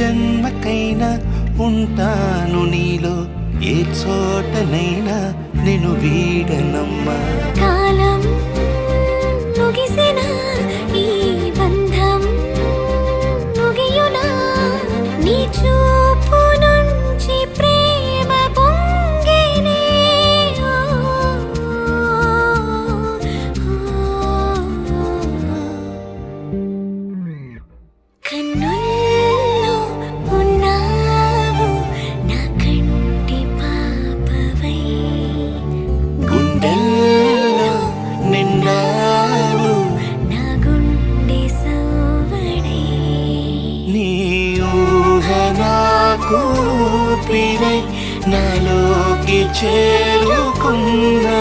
జన్మకైనా ఉంటాను నీలో, ఏ చోటనైనా నేను వీడనమ్మా. కాలం ముగిసిన ఈ బంధం ముగియునా, నీ చూపు నుంచి ప్రేమ పొంగేనే. కన్నుల్లో ఉన్నావు నా కంటి పాపవై, గుండెల్లో నిండావు నా గుండె సవ్వడై. నీ ఊహ నాకు ఊపిరై నాలోకి చేరుకున్నా.